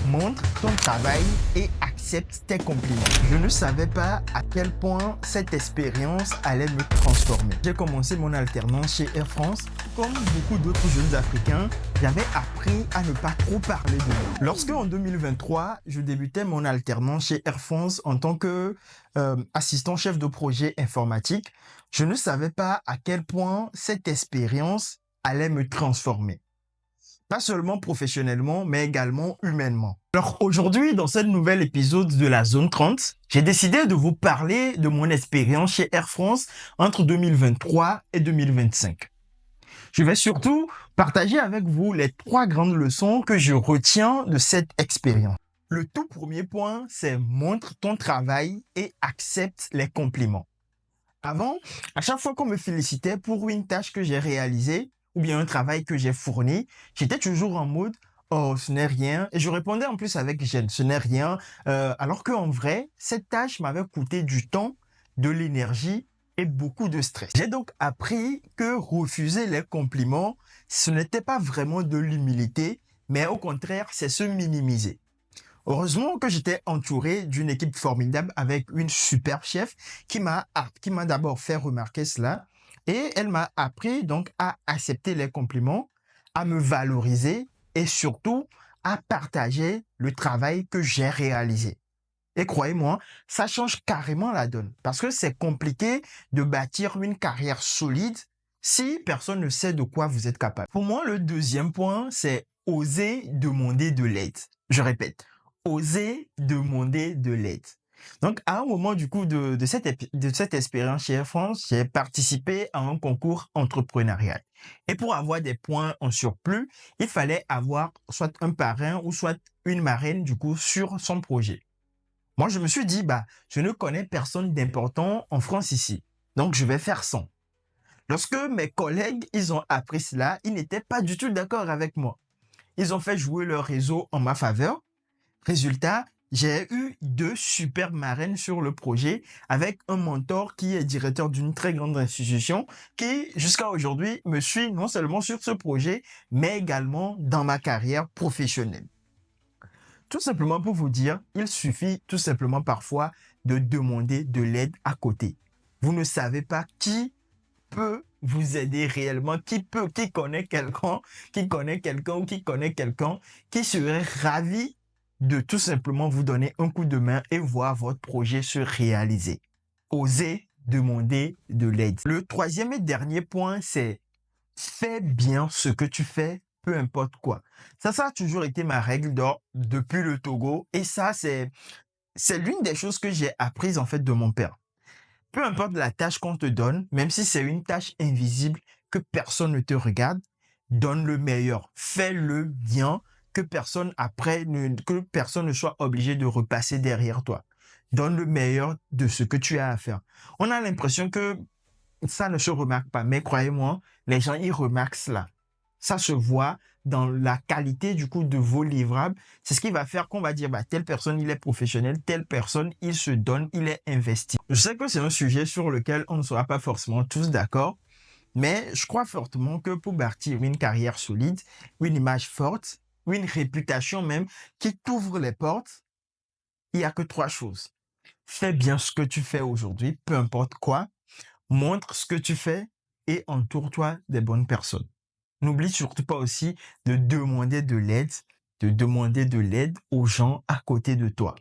Montre ton travail et accepte tes compliments. Je ne savais pas à quel point cette expérience allait me transformer. J'ai commencé mon alternance chez Air France. Comme beaucoup d'autres jeunes Africains, j'avais appris à ne pas trop parler de moi. Lorsque en 2023, je débutais mon alternance chez Air France en tant que assistant chef de projet informatique, je ne savais pas à quel point cette expérience allait me transformer. Pas seulement professionnellement, mais également humainement. Alors aujourd'hui, dans ce nouvel épisode de la Zone 30, j'ai décidé de vous parler de mon expérience chez Air France entre 2023 et 2025. Je vais surtout partager avec vous les 3 grandes leçons que je retiens de cette expérience. Le tout premier point, c'est montre ton travail et accepte les compliments. Avant, à chaque fois qu'on me félicitait pour une tâche que j'ai réalisée ou bien un travail que j'ai fourni, j'étais toujours en mode «Oh, ce n'est rien». Et je répondais en plus avec «gêne, ce n'est rien». Alors qu'en vrai, cette tâche m'avait coûté du temps, de l'énergie et beaucoup de stress. J'ai donc appris que refuser les compliments, ce n'était pas vraiment de l'humilité, mais au contraire, c'est se minimiser. Heureusement que j'étais entouré d'une équipe formidable avec une superbe chef qui m'a d'abord fait remarquer cela et elle m'a appris donc à accepter les compliments, à me valoriser et surtout à partager le travail que j'ai réalisé. Et croyez-moi, ça change carrément la donne parce que c'est compliqué de bâtir une carrière solide si personne ne sait de quoi vous êtes capable. Pour moi, le deuxième point, c'est oser demander de l'aide. Je répète, oser demander de l'aide. Donc, à un moment du coup de cette expérience chez Air France, j'ai participé à un concours entrepreneurial. Et pour avoir des points en surplus, il fallait avoir soit un parrain ou soit une marraine du coup sur son projet. Moi, je me suis dit, je ne connais personne d'important en France ici. Donc, je vais faire 100. Lorsque mes collègues, ils ont appris cela, ils n'étaient pas du tout d'accord avec moi. Ils ont fait jouer leur réseau en ma faveur. Résultat, j'ai eu 2 super marraines sur le projet avec un mentor qui est directeur d'une très grande institution qui, jusqu'à aujourd'hui, me suit non seulement sur ce projet, mais également dans ma carrière professionnelle. Tout simplement pour vous dire, il suffit tout simplement parfois de demander de l'aide à côté. Vous ne savez pas qui peut vous aider réellement, qui connaît quelqu'un, ou qui connaît quelqu'un qui serait ravi de tout simplement vous donner un coup de main et voir votre projet se réaliser. Osez demander de l'aide. Le troisième et dernier point, c'est fais bien ce que tu fais, peu importe quoi. Ça a toujours été ma règle d'or depuis le Togo. Et ça, c'est l'une des choses que j'ai apprises en fait de mon père. Peu importe la tâche qu'on te donne, même si c'est une tâche invisible que personne ne te regarde, donne le meilleur. Fais-le bien, que personne ne soit obligé de repasser derrière toi. Donne le meilleur de ce que tu as à faire. On a l'impression que ça ne se remarque pas, mais croyez-moi, les gens, ils remarquent cela. Ça se voit dans la qualité du coup de vos livrables. C'est ce qui va faire qu'on va dire, telle personne, il est professionnel, telle personne, il se donne, il est investi. Je sais que c'est un sujet sur lequel on ne sera pas forcément tous d'accord, mais je crois fortement que pour bâtir une carrière solide, une image forte, une réputation même qui t'ouvre les portes, il n'y a que 3 choses. Fais bien ce que tu fais aujourd'hui, peu importe quoi. Montre ce que tu fais et entoure-toi des bonnes personnes. N'oublie surtout pas aussi de demander de l'aide aux gens à côté de toi.